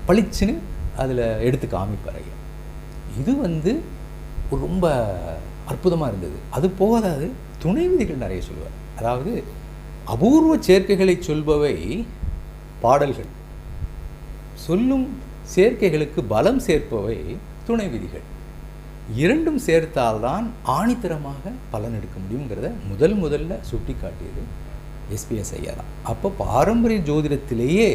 பளிச்சுன்னு அதில் எடுத்து காமிப்பார் ஐயா. இது வந்து ரொம்ப அற்புதமாக இருந்தது. அது போகாது, துணை விதிகள் நிறைய சொல்லுவார். அதாவது அபூர்வ சேர்க்கைகளை சொல்பவை பாடல்கள், சொல்லும் சேர்க்கைகளுக்கு பலம் சேர்ப்பவை துணை விதிகள். இரண்டும் சேர்த்தால்தான் ஆணித்தரமாக பலன் எடுக்க முடியுங்கிறத முதல்ல சுட்டி காட்டியது எஸ்பிஎஸ் ஐயா தான். அப்போ பாரம்பரிய ஜோதிடத்திலேயே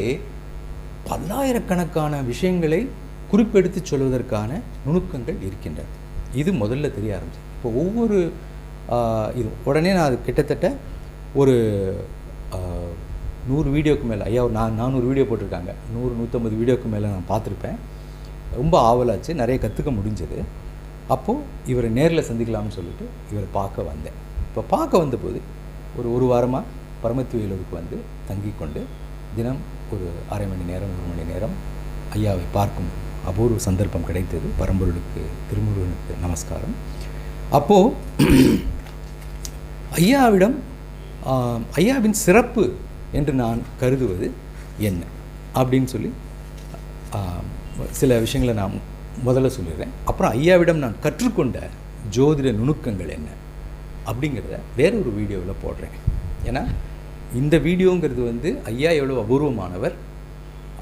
பல்லாயிரக்கணக்கான விஷயங்களை குறிப்பெடுத்து சொல்வதற்கான நுணுக்கங்கள் இருக்கின்றன. இது முதல்ல தெரிய ஆரம்பிச்சு. இப்போ ஒவ்வொரு இது உடனே நான் அது கிட்டத்தட்ட ஒரு 100 வீடியோக்கு மேலே, ஐயா ஒரு 400 வீடியோ போட்டிருக்காங்க, 100-150 வீடியோக்கு மேலே நான் பார்த்துருப்பேன். ரொம்ப ஆவலாச்சு, நிறைய கற்றுக்க முடிஞ்சது. அப்போது இவரை நேரில் சந்திக்கலாம்னு சொல்லிட்டு இவரை பார்க்க வந்தேன். இப்போ பார்க்க வந்தபோது ஒரு வாரமாக பரமத்துவேலூருக்கு வந்து தங்கி கொண்டு தினம் ஒரு அரை மணி நேரம் 1 மணி நேரம் ஐயாவை பார்க்கும் அபூர்வ சந்தர்ப்பம் கிடைத்தது. பரம்பொருளுக்கு திருமுருகனுக்கு நமஸ்காரம். அப்போது ஐயாவின் சிறப்பு என்று நான் கருதுவது என்ன அப்படின்னு சொல்லி சில விஷயங்களை நான் முதல்ல சொல்லிடுறேன். அப்புறம் ஐயாவிடம் நான் கற்றுக்கொண்ட ஜோதிட நுணுக்கங்கள் என்ன அப்படிங்கிறத வேறொரு வீடியோவில் போடுறேன். ஏன்னா இந்த வீடியோங்கிறது வந்து ஐயா எவ்வளோ அபூர்வமானவர்,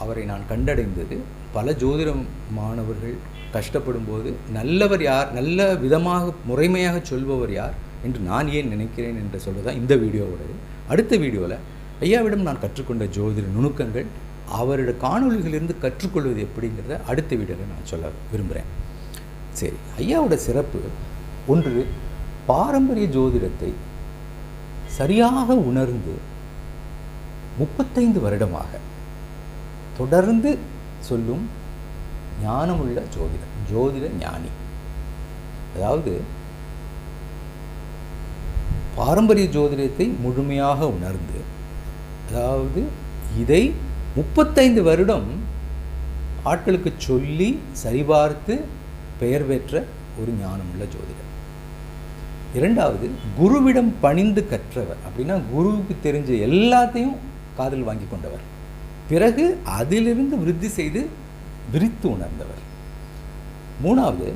அவரை நான் கண்டடைந்தது பல ஜோதிட மாணவர்கள் கஷ்டப்படும் போது நல்லவர் யார், நல்ல விதமாக முறைமையாக சொல்பவர் யார் என்று நான் ஏன் நினைக்கிறேன் என்று சொல்வதுதான் இந்த வீடியோவோடது. அடுத்த வீடியோவில் ஐயாவிடம் நான் கற்றுக்கொண்ட ஜோதிட நுணுக்கங்கள், அவரோட காணொளிகளிலிருந்து கற்றுக்கொள்வது எப்படிங்கிறத அடுத்த வீடியோவில் நான் சொல்ல விரும்புகிறேன். சரி, ஐயாவோட சிறப்பு ஒன்று, பாரம்பரிய ஜோதிடத்தை சரியாக உணர்ந்து 35 வருடமாக தொடர்ந்து சொல்லும் ஞானமுள்ள ஜோதிட ஞானி. அதாவது பாரம்பரிய ஜோதிடத்தை முழுமையாக உணர்ந்து, அதாவது இதை 35 வருடம் ஆட்களுக்கு சொல்லி சரிபார்த்து பெயர் பெற்ற ஒரு ஞானமுள்ள ஜோதிடர். இரண்டாவது, குருவிடம் பணிந்து கற்றவர். அப்படின்னா குருவுக்கு தெரிஞ்ச எல்லாத்தையும் காதில் வாங்கி கொண்டவர். பிறகு அதிலிருந்து விருத்தி செய்து விரித்து உணர்ந்தவர். மூணாவது,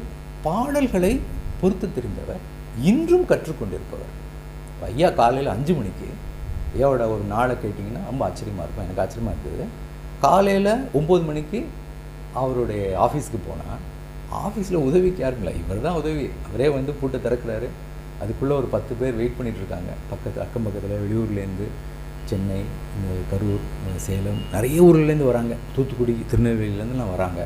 பாடல்களை பொறுத்து தெரிந்தவர், இன்றும் கற்றுக்கொண்டிருப்பவர். ஐயா காலையில் 5 மணிக்கு ஐயாவோட ஒரு நாளை கேட்டிங்கன்னா ரொம்ப ஆச்சரியமாக இருக்கும். எனக்கு ஆச்சரியமாக இருக்குது. காலையில் 9 மணிக்கு அவருடைய ஆஃபீஸுக்கு போனால் ஆஃபீஸில் உதவிக்கு யாரும் இல்லை, இவர் தான் உதவி. அவரே வந்து பூட்டை திறக்கிறாரு. அதுக்குள்ளே ஒரு 10 பேர் வெயிட் பண்ணிகிட்ருக்காங்க. அக்கம் பக்கத்தில் வெளியூர்லேருந்து, சென்னை, இந்த கரூர், சேலம், நிறைய ஊர்லேருந்து வராங்க. தூத்துக்குடி, திருநெல்வேலியிலேருந்துலாம் வராங்க.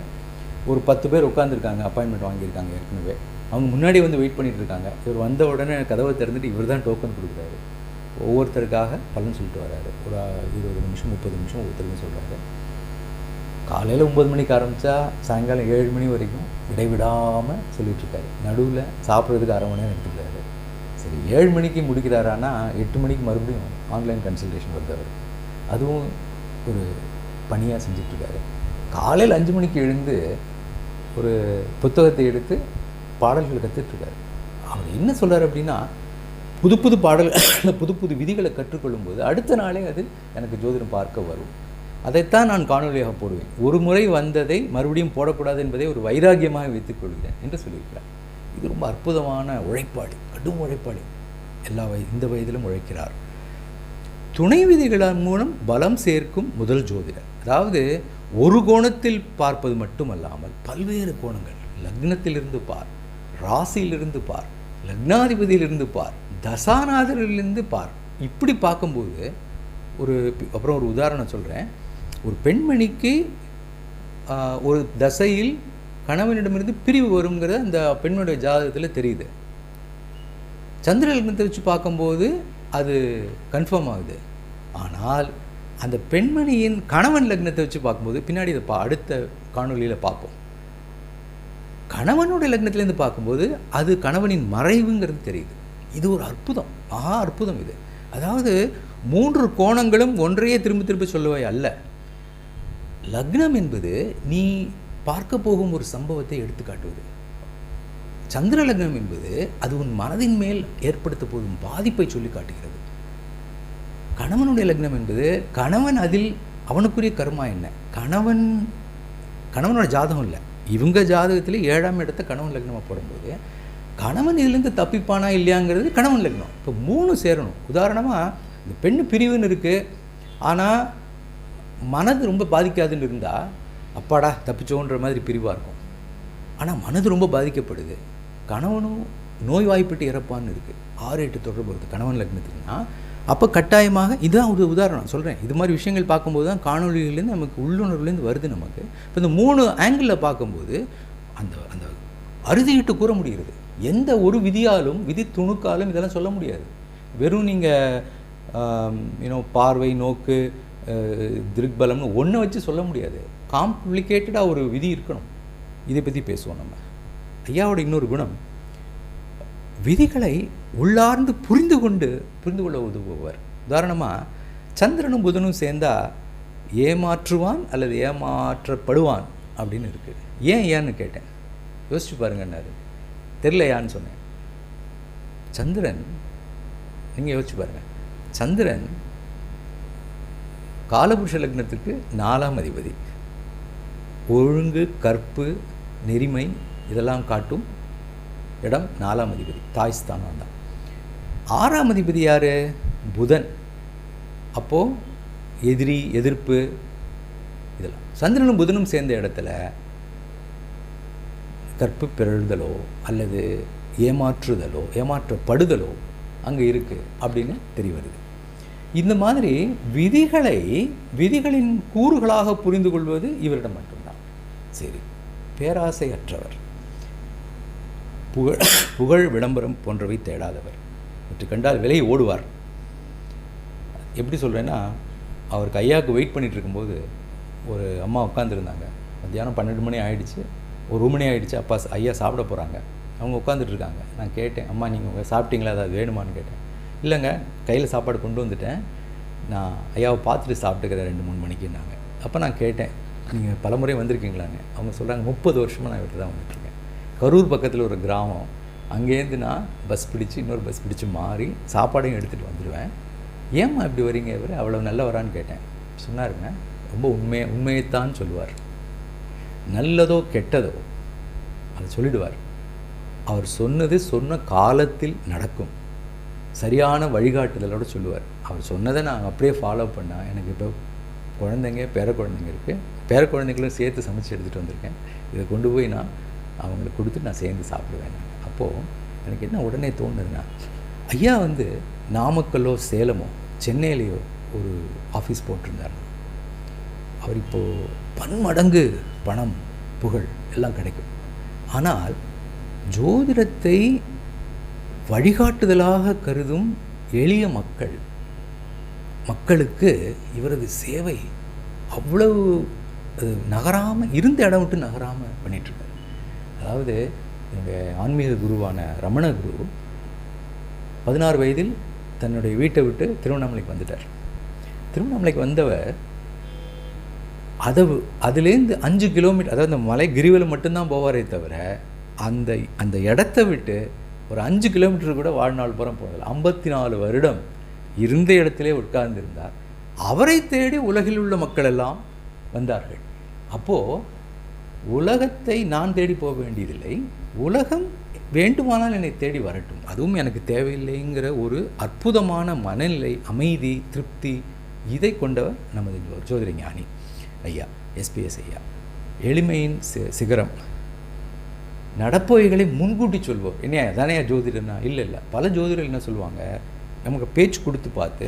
ஒரு 10 பேர் உட்காந்துருக்காங்க, அப்பாயின்மெண்ட் வாங்கியிருக்காங்க ஏற்கனவே. அவங்க முன்னாடி வந்து வெயிட் பண்ணிகிட்ருக்காங்க. இவர் வந்த உடனே கதவை திறந்துட்டு இவர் தான் டோக்கன் கொடுக்குறாரு. ஒவ்வொருத்தருக்காக பலன் சொல்லிட்டு வர்றாரு. ஒரு 20 நிமிஷம் 30 நிமிஷம் ஒவ்வொருத்தருக்கும் சொல்கிறாரு. காலையில் 9 மணிக்கு ஆரம்பித்தா சாயங்காலம் 7 மணி வரைக்கும் இடைவிடாமல் சொல்லிகிட்ருக்காரு. நடுவில் சாப்பிட்றதுக்கு அரை மணி நேரம் எடுத்துக்கிறாரு. சரி, 7 மணிக்கு முடிக்கிறாரானா 8 மணிக்கு மறுபடியும் ஆன்லைன் கன்சல்டேஷன் வருது. அதுவும் ஒரு பணியாக செஞ்சிட்ருக்காரு. காலையில் 5 மணிக்கு எழுந்து ஒரு புத்தகத்தை எடுத்து பாடல்கள் கற்றுட்ருக்காரு. அவர் என்ன சொல்கிறார் அப்படின்னா, புது புது பாடல்கள், புது புது விதிகளை கற்றுக்கொள்ளும்போது அடுத்த நாளே அது எனக்கு ஜோதிடம் பார்க்க வரும். அதைத்தான் நான் காணொலியாக போடுவேன். ஒரு முறை வந்ததை மறுபடியும் போடக்கூடாது என்பதை ஒரு வைராக்கியமாக வைத்துக் கொள்கிறேன் என்று சொல்லியிருக்கிறார். இது ரொம்ப அற்புதமான உழைப்பாளி, கடும் உழைப்பாளி. இந்த வயதிலும் உழைக்கிறார். துணை விதிகளின் மூலம் பலம் சேர்க்கும் முதல் ஜோதிடர். அதாவது ஒரு கோணத்தில் பார்ப்பது மட்டுமல்லாமல் பல்வேறு கோணங்கள், லக்னத்திலிருந்து பார், ராசியிலிருந்து பார், லக்னாதிபதியிலிருந்து பார், தசாநாதரிலிருந்து பார். இப்படி பார்க்கும்போது அப்புறம் ஒரு உதாரணம் சொல்கிறேன். ஒரு பெண்மணிக்கு ஒரு தசையில் கணவனிடமிருந்து பிரிவு வருங்கிறத அந்த பெண்மணியுடைய ஜாதகத்தில் தெரியுது. சந்திர லக்னத்தை வச்சு பார்க்கும்போது அது கன்ஃபார்ம் ஆகுது. ஆனால் அந்த பெண்மணியின் கணவன் லக்னத்தை வச்சு பார்க்கும்போது, பின்னாடி இதை அடுத்த காணொலியில் பார்ப்போம், கணவனுடைய லக்னத்திலேருந்து பார்க்கும்போது அது கணவனின் மறைவுங்கிறது தெரியுது. இது ஒரு அற்புதம், அற்புதம் இது. அதாவது 3 கோணங்களும் ஒன்றையே திரும்ப திரும்ப சொல்லுவாய் அல்ல. லக்னம் என்பது நீ பார்க்க போகும் ஒரு சம்பவத்தை எடுத்து காட்டுவது. சந்திர லக்னம் என்பது அது உன் மனதின் மேல் ஏற்படுத்த போகும் பாதிப்பை சொல்லி காட்டுகிறது. கணவனுடைய லக்னம் என்பது கணவன் அதில் அவனுக்குரிய கர்மா என்ன, கணவனோட ஜாதகம் இல்லை, இவங்க ஜாதகத்தில் 7ஆம் இடத்தை கணவன் லக்னமாக போடும்போது கணவன் இதிலேருந்து தப்பிப்பானா இல்லையாங்கிறது கணவன் லக்னம். இப்போ 3 சேரணும். உதாரணமாக இந்த பெண்ணு பிரிவுன்னு இருக்குது, ஆனால் மனது ரொம்ப பாதிக்காதுன்னு இருந்தால் அப்பாடா தப்பிச்சோன்ற மாதிரி பிரிவாக இருக்கும். ஆனால் மனது ரொம்ப பாதிக்கப்படுது, கணவனும் நோய்வாய்ப்பட்டு இறப்பான்னு இருக்குது, 6-8 தொடர்பு வருது கணவன் லக்னத்துக்குன்னா, அப்போ கட்டாயமாக இதுதான் ஒரு உதாரணம் சொல்கிறேன். இது மாதிரி விஷயங்கள் பார்க்கும்போது தான் காணொலிகள்லேருந்து நமக்கு உள்ளுணர்வுலேருந்து வருது நமக்கு. இப்போ இந்த 3 ஆங்கிளில் பார்க்கும்போது அந்த அந்த அறுதியிட்டு கூற முடிகிறது. எந்த ஒரு விதியாலும், விதி துணுக்காலும் இதெல்லாம் சொல்ல முடியாது. வெறும் நீங்கள் பார்வை, நோக்கு, திருக்பலம்னு ஒன்றை வச்சு சொல்ல முடியாது. காம்ப்ளிகேட்டடாக ஒரு விதி இருக்கணும். இதை பற்றி பேசுவோம் நம்ம. ஐயாவோட இன்னொரு குணம், விதிகளை உள்ளார்ந்து புரிந்து கொள்ள உதவுபவர். உதாரணமாக சந்திரனும் புதனும் சேர்ந்தால் ஏமாற்றுவான் அல்லது ஏமாற்றப்படுவான் அப்படின்னு இருக்குது. ஏன்னு கேட்டேன். யோசிச்சு பாருங்கன்னாரு. தெரிலையான்னு சொன்னேன். சந்திரன், நீங்கள் யோசிச்சு பாருங்கள், சந்திரன் காலபுருஷ லக்னத்துக்கு 4ஆம் அதிபதி. ஒழுங்கு, கற்பு, நெறிமை இதெல்லாம் காட்டும் இடம் 4ஆம் அதிபதி, தாய் ஸ்தானம் தான். 6ஆம் அதிபதி யார்? புதன். அப்போது எதிர்ப்பு இதெல்லாம். சந்திரனும் புதனும் சேர்ந்த இடத்துல கற்பு பிறழ்தலோ அல்லது ஏமாற்றுதலோ ஏமாற்றப்படுதலோ அங்கே இருக்குது அப்படின்னு தெரிய வருது. இந்த மாதிரி விதிகளின் கூறுகளாக புரிந்து கொள்வது இவரிடம் மட்டும்தான். சரி, பேராசை அற்றவர், புகழ் விளம்பரம் போன்றவை தேடாதவர், இவற்றை கண்டால் விலையை ஓடுவார். எப்படி சொல்கிறேன்னா, அவருக்கு ஐயாவுக்கு வெயிட் பண்ணிகிட்டு இருக்கும்போது ஒரு அம்மா உட்காந்துருந்தாங்க. மத்தியானம் 12 மணி ஆகிடுச்சு, 1 மணி ஆகிடுச்சு. அப்பா ஐயா சாப்பிட போகிறாங்க. அவங்க உட்காந்துட்ருக்காங்க. நான் கேட்டேன், அம்மா நீங்கள் சாப்பிட்டீங்களா, அதாவது வேணுமான்னு கேட்டேன். இல்லைங்க, கையில் சாப்பாடு கொண்டு வந்துட்டேன், நான் ஐயாவை பார்த்துட்டு சாப்பிட்டுக்கிறேன் 2-3 மணிக்குன்னாங்க. அப்போ நான் கேட்டேன், நீங்கள் பலமுறை வந்திருக்கீங்களான்னு. அவங்க சொல்கிறாங்க, 30 வருஷமாக நான் இவர்கிட்ட தான் வந்துட்டுருக்கேன். கரூர் பக்கத்தில் ஒரு கிராமம், அங்கேருந்து நான் பஸ் பிடிச்சி இன்னொரு பஸ் பிடிச்சி மாறி சாப்பாடையும் எடுத்துகிட்டு வந்துடுவேன். ஏம்மா இப்படி வரீங்க, இவர் அவ்வளோ நல்ல வரான்னு கேட்டேன். சொன்னாருங்க, ரொம்ப உண்மையைத்தான் சொல்லுவார். நல்லதோ கெட்டதோ அதை சொல்லிடுவார். அவர் சொன்னது சொன்ன காலத்தில் நடக்கும். சரியான வழிகாட்டுதலோடு சொல்லுவார். அவர் சொன்னதை நான் அப்படியே ஃபாலோ பண்ணால், எனக்கு இப்போ குழந்தைங்க பேர குழந்தைங்க இருக்குது, பேர குழந்தைங்களும் சேர்த்து சமைச்சு எடுத்துகிட்டு வந்திருக்கேன். இதை கொண்டு போய் நான் அவங்களுக்கு கொடுத்து நான் சேர்ந்து சாப்பிடுவேன். அப்போது எனக்கு என்ன உடனே தோணுதுன்னா, ஐயா வந்து நாமக்கல்லோ சேலமோ சென்னையிலையோ ஒரு ஆஃபீஸ் போட்டிருந்தார். அவர் இப்போது பன்மடங்கு பணம் புகழ் எல்லாம் கிடைக்கும். ஆனால் ஜோதிடத்தை வழிகாட்டுதலாக கருதும் எளிய மக்களுக்கு இவரது சேவை அவ்வளவு நகராமல், இருந்த இடம் விட்டு நகராமல் பண்ணிகிட்ருக்காரு. அதாவது என்னுடைய ஆன்மீக குருவான ரமண குரு 16 வயதில் தன்னுடைய வீட்டை விட்டு திருவண்ணாமலைக்கு வந்துட்டார். திருவண்ணாமலைக்கு வந்தவர் அதுலேருந்து 5 கிலோமீட்டர், அதாவது அந்த மலை கிரிவலம் மட்டும்தான் போவாரே தவிர அந்த இடத்த விட்டு ஒரு 5 கிலோமீட்டர் கூட வாழ்நாள் புறம் போனதில்லை. 54 வருடம் இருந்த இடத்திலே உட்கார்ந்திருந்தார். அவரை தேடி உலகில் உள்ள மக்கள் எல்லாம் வந்தார்கள். அப்போது உலகத்தை நான் தேடி போக வேண்டியதில்லை, உலகம் வேண்டுமானால் என்னை தேடி வரட்டும், அதுவும் எனக்கு தேவையில்லைங்கிற ஒரு அற்புதமான மனநிலை, அமைதி, திருப்தி, இதை கொண்டவர் நமது ஜோதிட ஞானி ஐயா SPS ஐயா. எளிமையின் சிகரம், நடப்பவைகளை முன்கூட்டி சொல்வோம். என்ன தானே ஜோதிடர்னா? இல்லை, பல ஜோதிடர்கள் என்ன சொல்லுவாங்க, நமக்கு பேச்சு கொடுத்து பார்த்து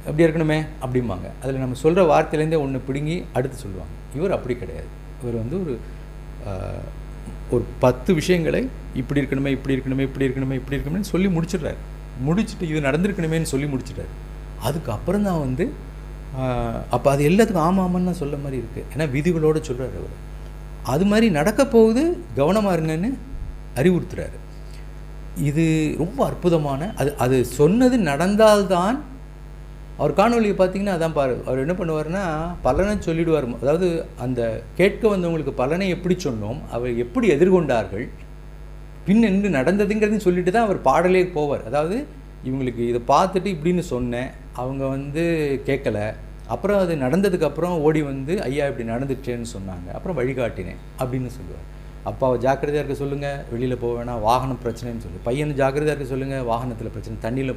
அப்படி இருக்கணுமே அப்படிம்பாங்க. அதில் நம்ம சொல்கிற வார்த்தையிலேருந்தே ஒன்று பிடுங்கி அடுத்து சொல்லுவாங்க. இவர் அப்படி கிடையாது. இவர் வந்து ஒரு 10 விஷயங்களை இப்படி இருக்கணுமே சொல்லி முடிச்சிடுறாரு. முடிச்சுட்டு இது நடந்திருக்கணுமேன்னு சொல்லி முடிச்சிட்டாரு. அதுக்கப்புறம் தான் வந்து அப்போ அது எல்லாத்துக்கும் ஆமாம்னு தான் சொல்ல மாதிரி இருக்குது. ஏன்னா விதிகளோடு சொல்கிறார் அவர். அது மாதிரி நடக்க போகுது, கவனமாக இருங்கன்னு அறிவுறுத்துறாரு. இது ரொம்ப அற்புதமான, அது சொன்னது நடந்தால்தான். அவர் காணொலியை பார்த்தீங்கன்னா அதான் பாரு, அவர் என்ன பண்ணுவார்னா பலனை சொல்லிடுவார். அதாவது அந்த கேட்க வந்தவங்களுக்கு பலனை எப்படி சொன்னோம், அவர் எப்படி எதிர்கொண்டார்கள், பின் என்று நடந்ததுங்கிறதையும் சொல்லிட்டு தான் அவர் பாடலே போவார். அதாவது இவங்களுக்கு இதை பார்த்துட்டு இப்படின்னு சொன்னேன், அவங்க வந்து கேட்கலை, அப்புறம் அது நடந்ததுக்கப்புறம் ஓடி வந்து ஐயா இப்படி நடந்துட்டேன்னு சொன்னாங்க, அப்புறம் வழிகாட்டினேன் அப்படின்னு சொல்லுவார். அப்பாவை ஜாக்கிரதையாக இருக்க சொல்லுங்கள், வெளியில் போக வேணாம், வாகனம் பிரச்சனைன்னு சொல்லு. பையனை ஜாக்கிரதையாக இருக்க சொல்லுங்கள், வாகனத்தில் பிரச்சனை, தண்ணியில்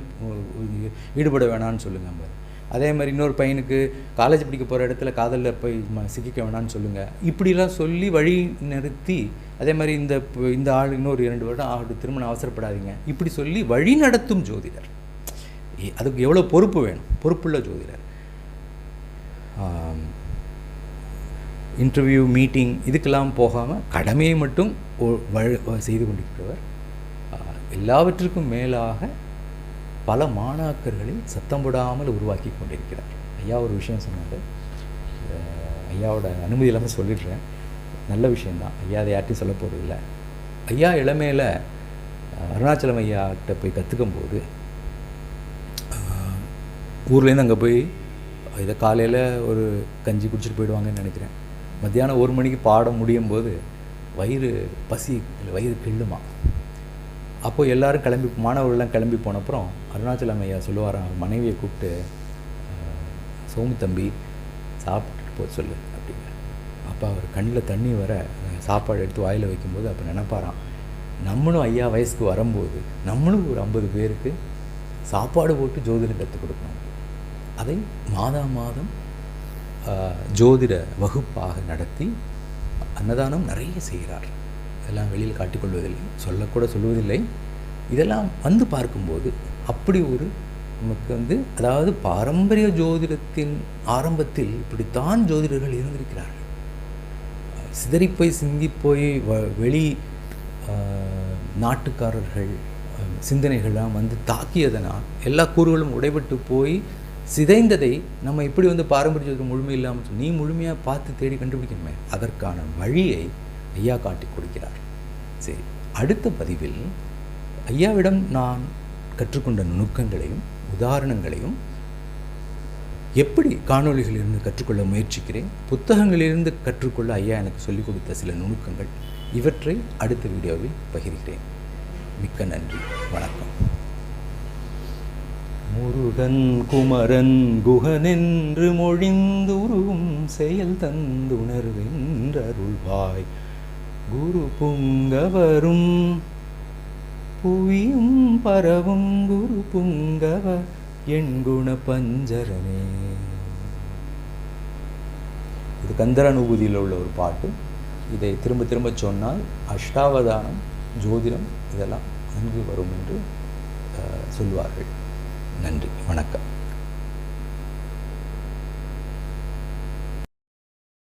ஈடுபட வேணான்னு சொல்லுங்கள். அதே மாதிரி இன்னொரு பையனுக்கு காலேஜ் படிக்க போகிற இடத்துல காதலில் போய் சிக்கிக்க வேணான்னு சொல்லுங்கள். இப்படிலாம் சொல்லி வழி நிறுத்தி, அதே மாதிரி இந்த ஆள் இன்னொரு 2 வருடம் ஆகட்டும், திருமணம் அவசரப்படாதீங்க, இப்படி சொல்லி வழி நடத்தும் ஜோதிடர். அதுக்கு எவ்வளோ பொறுப்பு வேணும், பொறுப்புள்ள ஜோதிடர். இன்டர்வியூ, மீட்டிங் இதுக்கெல்லாம் போகாமல் கடமையை மட்டும் செய்து கொண்டிருக்கிறவர். எல்லாவற்றுக்கும் மேலாக பல மாணாக்கர்களை சத்தம் போடாமல் உருவாக்கி கொண்டிருக்கிறார். ஐயா ஒரு விஷயம் சொன்னார், ஐயாவோட அனுமதி இல்லாமல் சொல்லிடுறேன், நல்ல விஷயந்தான், ஐயா அதை யார்ட்டையும் சொல்ல போகிறதில்லை. ஐயா இளமையில் அருணாச்சலம் ஐயாக்கிட்ட போய் கற்றுக்கும் போது ஊர்லேருந்து அங்கே போய் இதை காலையில் ஒரு கஞ்சி குடிச்சிட்டு போயிடுவாங்கன்னு நினைக்கிறேன். மத்தியானம் 1 மணிக்கு பாடம் முடியும் போது வயிறு கிள்ளுமா. அப்போது எல்லோரும் மாணவர்கள்லாம் கிளம்பி போனப்புறம் அருணாச்சலம் ஐயா சொல்லுவாராம், மனைவியை கூப்பிட்டு, சோமு தம்பி சாப்பிட்டுட்டு போக சொல்லு அப்படிங்க. அப்போ அவர் கண்ணில் தண்ணி வர சாப்பாடு எடுத்து வாயில் வைக்கும்போது அப்போ நினைப்பாராம், நம்மளும் ஐயா வயசுக்கு வரும்போது நம்மளும் ஒரு 50 பேருக்கு சாப்பாடு போட்டு ஜோதிடம் கற்றுக் கொடுக்கணும். அதை மாதம் ஜோதிட வகுப்பாக நடத்தி அன்னதானம் நிறைய செய்கிறார். இதெல்லாம் வெளியில் காட்டிக்கொள்வதில்லை, சொல்லுவதில்லை. இதெல்லாம் வந்து பார்க்கும்போது அப்படி ஒரு நமக்கு வந்து, அதாவது பாரம்பரிய ஜோதிடத்தின் ஆரம்பத்தில் இப்படித்தான் ஜோதிடர்கள் இருந்திருக்கிறார்கள். சிதறிப்போய் சிந்திப்போய் வெளி நாட்டுக்காரர்கள் சிந்தனைகள்லாம் வந்து தாக்கியதனால் எல்லா கூறுகளும் உடைபட்டு போய் சிதைந்ததை நம்ம இப்படி வந்து பாரம்பரிய ஜோதிடம் முழுமை இல்லாமல் நீ முழுமையாக பார்த்து தேடி கண்டுபிடிக்கணுமே, அதற்கான வழியை ஐயா காட்டி கொடுக்கிறார். சரி, அடுத்த பதிவில் ஐயாவிடம் நான் கற்றுக்கொண்ட நுணுக்கங்களையும் உதாரணங்களையும் எப்படி காணொளிகளிலிருந்து கற்றுக்கொள்ள முயற்சிக்கிறேன், புத்தகங்களிலிருந்து கற்றுக்கொள்ள ஐயா எனக்கு சொல்லிக் கொடுத்த சில நுணுக்கங்கள், இவற்றை அடுத்த வீடியோவில் பகிர்கிறேன். மிக்க நன்றி, வணக்கம். முருகன் குமரன் குகனென்று மொழிந்துருவும் செயல் தந்துணர்வென்றருள்வாய். குரு புங்கவரும் புவியும் பரவும் குரு புங்கவ எண்குண பஞ்சரமே. இது கந்தர் அனுபூதியில் உள்ள ஒரு பாட்டு. இதை திரும்ப திரும்ப சொன்னால் அஷ்டாவதானம், ஜோதிடம் இதெல்லாம் நன்கு வரும் என்று சொல்வார்கள். நன்றி, வணக்கம்.